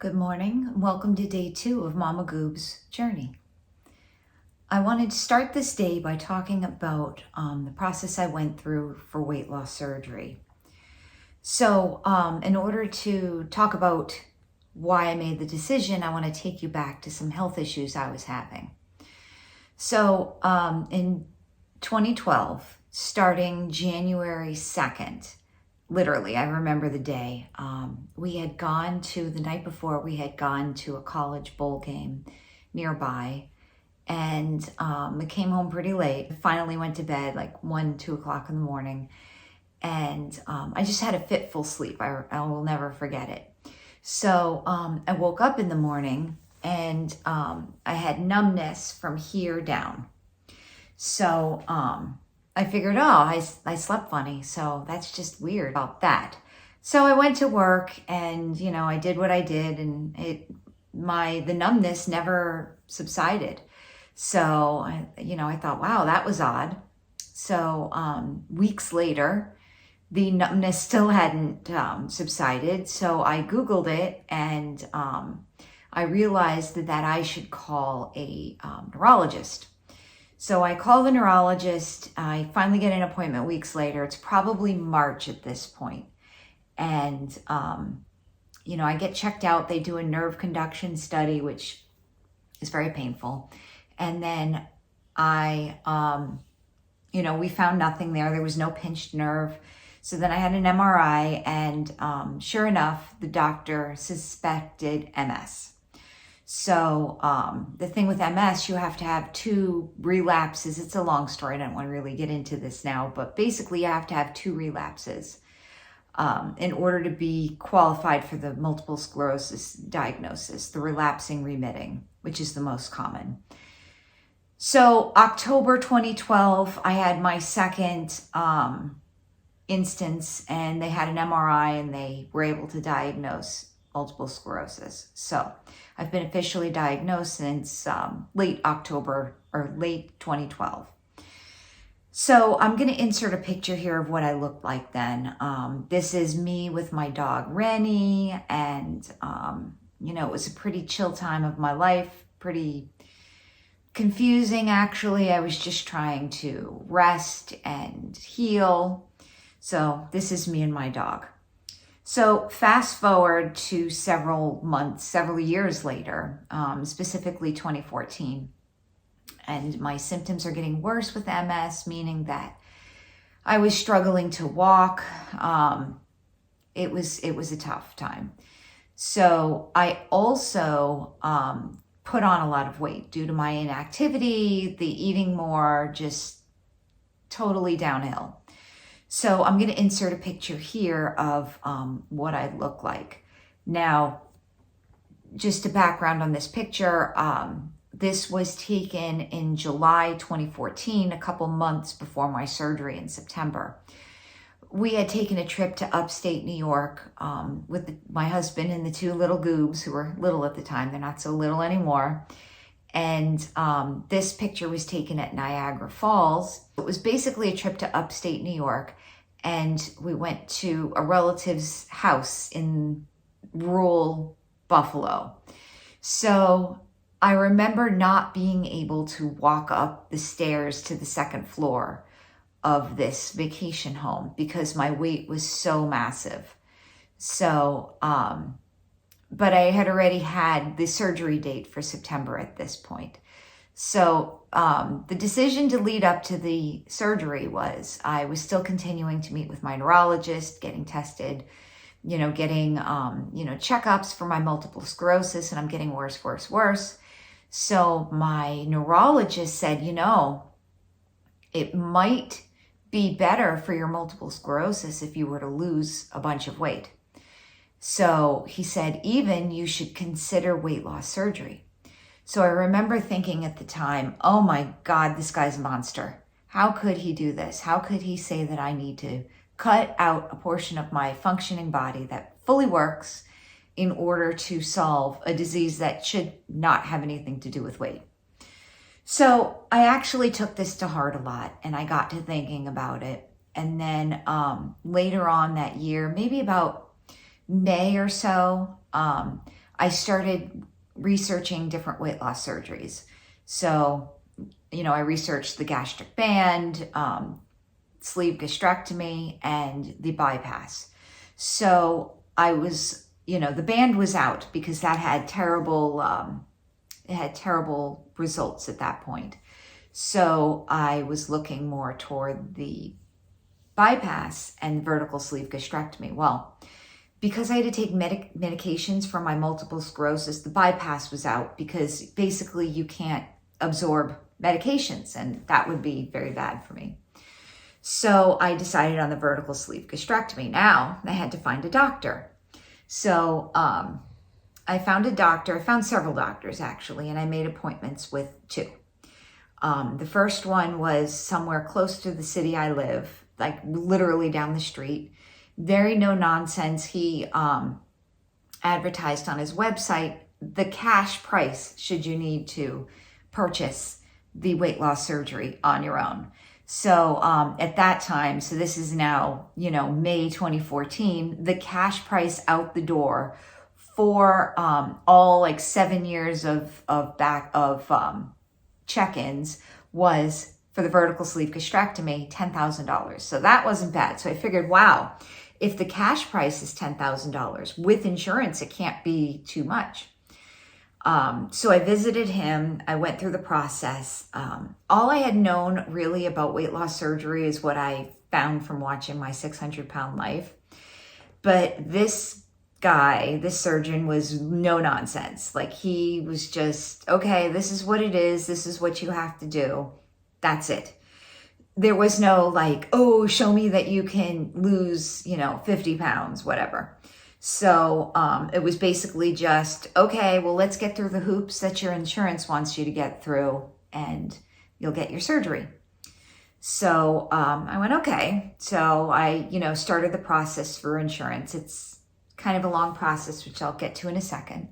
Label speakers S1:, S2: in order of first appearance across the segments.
S1: Good morning. Welcome to day 2 of MommaGoob's journey. I wanted to start this day by talking about the process I went through for weight loss surgery. So in order to talk about why I made the decision, I want to take you back to some health issues I was having. So in 2012, starting January 2nd, literally, I remember the day. The night before, we had gone to a college bowl game nearby, and I came home pretty late. Finally went to bed like 1, 2 o'clock in the morning, and I just had a fitful sleep. I will never forget it. So I woke up in the morning, and I had numbness from here down. So I figured, I slept funny, so that's just weird about that. So I went to work, and I did what I did, and the numbness never subsided. So I thought, wow, that was odd. So weeks later, the numbness still hadn't subsided. So I Googled it, and I realized that I should call a neurologist. So I call the neurologist. I finally get an appointment weeks later. It's probably March at this point. And, I get checked out. They do a nerve conduction study, which is very painful. And then we found nothing there. There was no pinched nerve. So then I had an MRI, and sure enough, the doctor suspected MS. So the thing with MS, you have to have 2 relapses. It's a long story. I don't want to really get into this now, but basically you have to have 2 relapses in order to be qualified for the multiple sclerosis diagnosis, the relapsing remitting, which is the most common. So October 2012, I had my second instance, and they had an MRI, and they were able to diagnose multiple sclerosis. So I've been officially diagnosed since late October or late 2012. So I'm going to insert a picture here of what I looked like then. This is me with my dog Rennie, and it was a pretty chill time of my life, pretty confusing actually. I was just trying to rest and heal. So this is me and my dog. So fast forward to several years later, specifically 2014, and my symptoms are getting worse with MS, meaning that I was struggling to walk. It was a tough time. So I also put on a lot of weight due to my inactivity, the eating more, just totally downhill. So I'm going to insert a picture here of what I look like. Now, just a background on this picture, this was taken in July 2014, a couple months before my surgery in September. We had taken a trip to upstate New York with my husband and the 2 little goobs, who were little at the time. They're not so little anymore. And this picture was taken at Niagara Falls. It was basically a trip to upstate New York, and we went to a relative's house in rural Buffalo. So I remember not being able to walk up the stairs to the 2nd floor of this vacation home because my weight was so massive. So, but I had already had the surgery date for September at this point. So the decision to lead up to the surgery was I was still continuing to meet with my neurologist, getting tested, getting, checkups for my multiple sclerosis, and I'm getting worse. So my neurologist said, it might be better for your multiple sclerosis if you were to lose a bunch of weight. So he said, even you should consider weight loss surgery. So I remember thinking at the time, oh my God, this guy's a monster. How could he do this? How could he say that I need to cut out a portion of my functioning body that fully works in order to solve a disease that should not have anything to do with weight? So I actually took this to heart a lot, and I got to thinking about it. And then later on that year, maybe about May or so, I started researching different weight loss surgeries. So, I researched the gastric band, sleeve gastrectomy, and the bypass. So I was, the band was out because that had terrible, results at that point. So I was looking more toward the bypass and vertical sleeve gastrectomy. Well, because I had to take medications for my multiple sclerosis, the bypass was out because basically you can't absorb medications, and that would be very bad for me. So I decided on the vertical sleeve gastrectomy. Now I had to find a doctor. So I found a doctor. I found several doctors actually, and I made appointments with two. The first one was somewhere close to the city I live, like literally down the street. Very no nonsense. He advertised on his website the cash price should you need to purchase the weight loss surgery on your own. So at that time, so this is now, May 2014, the cash price out the door for all like 7 years of check-ins was, for the vertical sleeve gastrectomy, $10,000. So that wasn't bad. So I figured, wow, if the cash price is $10,000 with insurance, it can't be too much. So I visited him. I went through the process. All I had known really about weight loss surgery is what I found from watching My 600-Pound Life. But this guy, this surgeon, was no nonsense. Like, he was just, okay, this is what it is. This is what you have to do. That's it. There was no like, oh, show me that you can lose, 50 pounds, whatever. So it was basically just, okay, well, let's get through the hoops that your insurance wants you to get through, and you'll get your surgery. So I went, okay. So I, started the process for insurance. It's kind of a long process, which I'll get to in a second.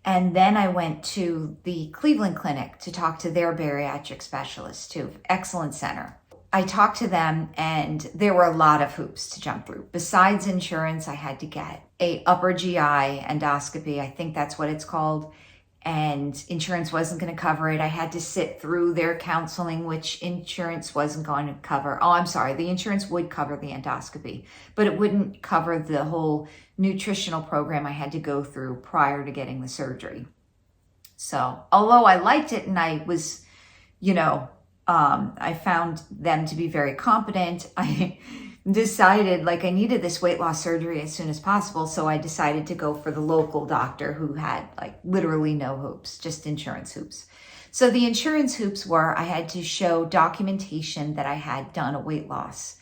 S1: And then I went to the Cleveland Clinic to talk to their bariatric specialist too. Excellent center. I talked to them, and there were a lot of hoops to jump through. Besides insurance, I had to get a upper GI endoscopy. I think that's what it's called. And insurance wasn't going to cover it. I had to sit through their counseling, which insurance wasn't going to cover. Oh, I'm sorry. The insurance would cover the endoscopy, but it wouldn't cover the whole nutritional program I had to go through prior to getting the surgery. So although I liked it and I was, I found them to be very competent, I decided I needed this weight loss surgery as soon as possible. So I decided to go for the local doctor who had literally no hoops, just insurance hoops. So the insurance hoops were, I had to show documentation that I had done a weight loss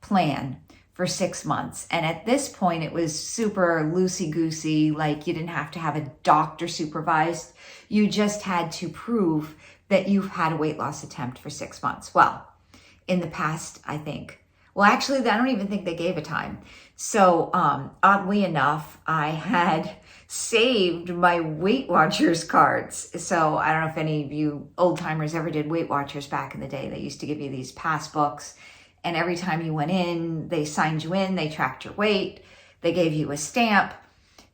S1: plan for 6 months. And at this point, it was super loosey-goosey. You didn't have to have a doctor supervised. You just had to prove that you've had a weight loss attempt for 6 months. Well, in the past, I think, actually, I don't even think they gave a time. So oddly enough, I had saved my Weight Watchers cards. So I don't know if any of you old timers ever did Weight Watchers back in the day. They used to give you these pass books, and every time you went in, they signed you in, they tracked your weight, they gave you a stamp.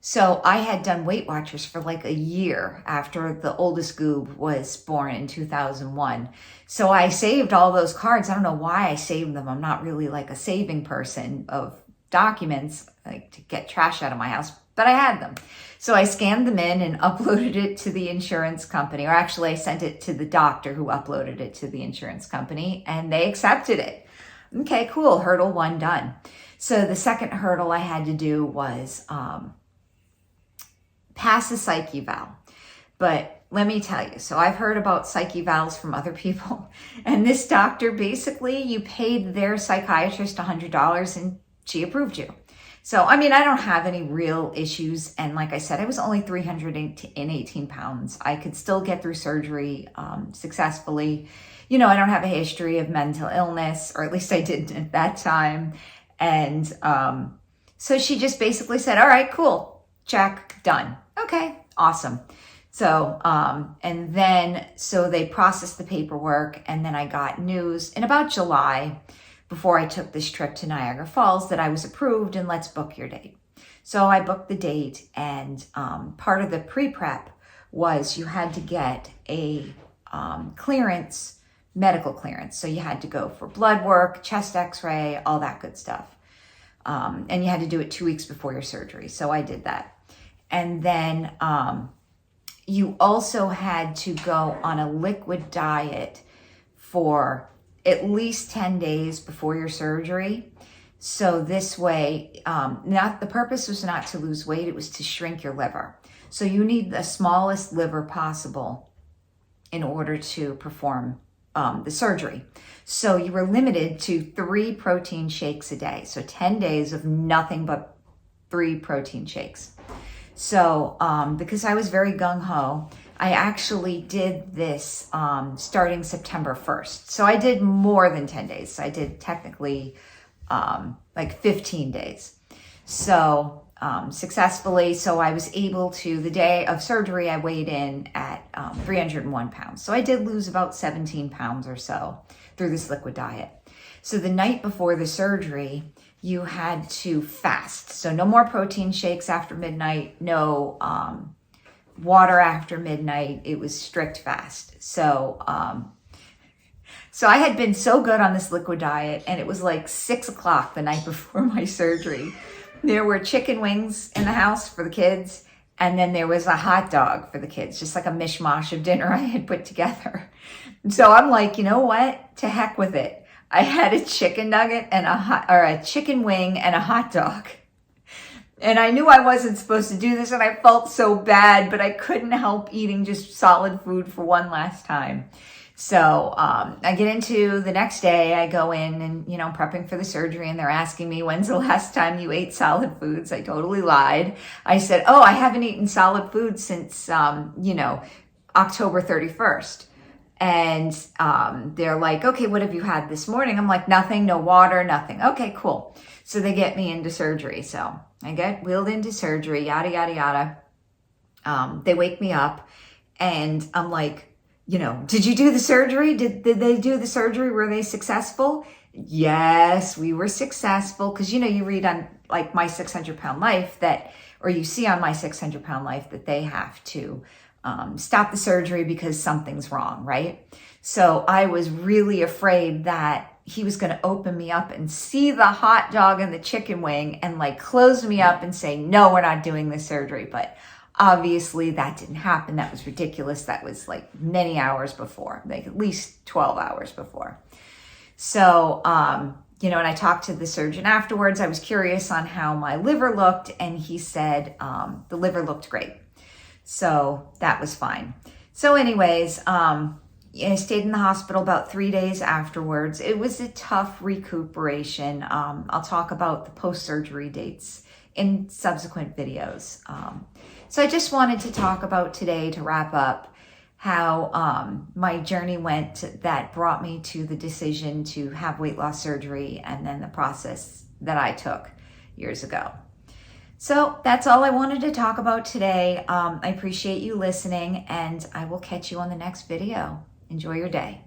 S1: So I had done Weight Watchers for a year after the oldest Goob was born in 2001. So I saved all those cards. I don't know why I saved them. I'm not really a saving person of documents, to get trash out of my house, but I had them. So I scanned them in and uploaded it to the insurance company, or actually I sent it to the doctor who uploaded it to the insurance company, and they accepted it. Okay, cool. Hurdle 1 done. So the second hurdle I had to do was pass a psych eval. But let me tell you, so I've heard about psych evals from other people, and this doctor, basically, you paid their psychiatrist $100 and she approved you. So, I don't have any real issues. And like I said, I was only 318 pounds. I could still get through surgery successfully. I don't have a history of mental illness, or at least I didn't at that time. And so she just basically said, all right, cool, check, done. Okay, awesome. So, and then, so they processed the paperwork, and then I got news in about July, before I took this trip to Niagara Falls, that I was approved and let's book your date. So I booked the date, and part of the pre-prep was you had to get a clearance, medical clearance. So you had to go for blood work, chest x-ray, all that good stuff. And you had to do it 2 weeks before your surgery. So I did that. And then you also had to go on a liquid diet for at least 10 days before your surgery. So this way, the purpose was not to lose weight, it was to shrink your liver. So you need the smallest liver possible in order to perform the surgery. So you were limited to 3 protein shakes a day. So 10 days of nothing but 3 protein shakes. So because I was very gung-ho, I actually did this starting September 1st. So I did more than 10 days. I did technically like 15 days. So successfully, so I was able to, the day of surgery, I weighed in at 301 pounds. So I did lose about 17 pounds or so through this liquid diet. So the night before the surgery, you had to fast. So no more protein shakes after midnight, no water after midnight. It was strict fast. So I had been so good on this liquid diet, and it was like 6 o'clock the night before my surgery. There were chicken wings in the house for the kids, and then there was a hot dog for the kids, just like a mishmash of dinner I had put together. So I'm like, you know what? To heck with it. I had a chicken nugget and a chicken wing and a hot dog. And I knew I wasn't supposed to do this, and I felt so bad, but I couldn't help eating just solid food for one last time. So I get into the next day, I go in and, prepping for the surgery, and they're asking me, when's the last time you ate solid foods? I totally lied. I said, oh, I haven't eaten solid food since, October 31st. And they're like, okay, what have you had this morning? I'm like, nothing, no water, nothing. Okay, cool. So they get me into surgery. So I get wheeled into surgery, yada, yada, yada. They wake me up, and I'm like, did you do the surgery? Did they do the surgery? Were they successful? Yes, we were successful. Because, you read on like My 600 Pound Life or you see on My 600 Pound Life that they have to stop the surgery because something's wrong, right? So I was really afraid that he was going to open me up and see the hot dog and the chicken wing and like close me up and say, no, we're not doing this surgery. But obviously that didn't happen. That was ridiculous. That was like many hours before, like at least 12 hours before. So, and I talked to the surgeon afterwards. I was curious on how my liver looked, and he said the liver looked great. So that was fine. So anyways, I stayed in the hospital about 3 days afterwards. It was a tough recuperation. I'll talk about the post-surgery dates in subsequent videos. So I just wanted to talk about today, to wrap up, how my journey went that brought me to the decision to have weight loss surgery, and then the process that I took years ago. So that's all I wanted to talk about today. I appreciate you listening, and I will catch you on the next video. Enjoy your day.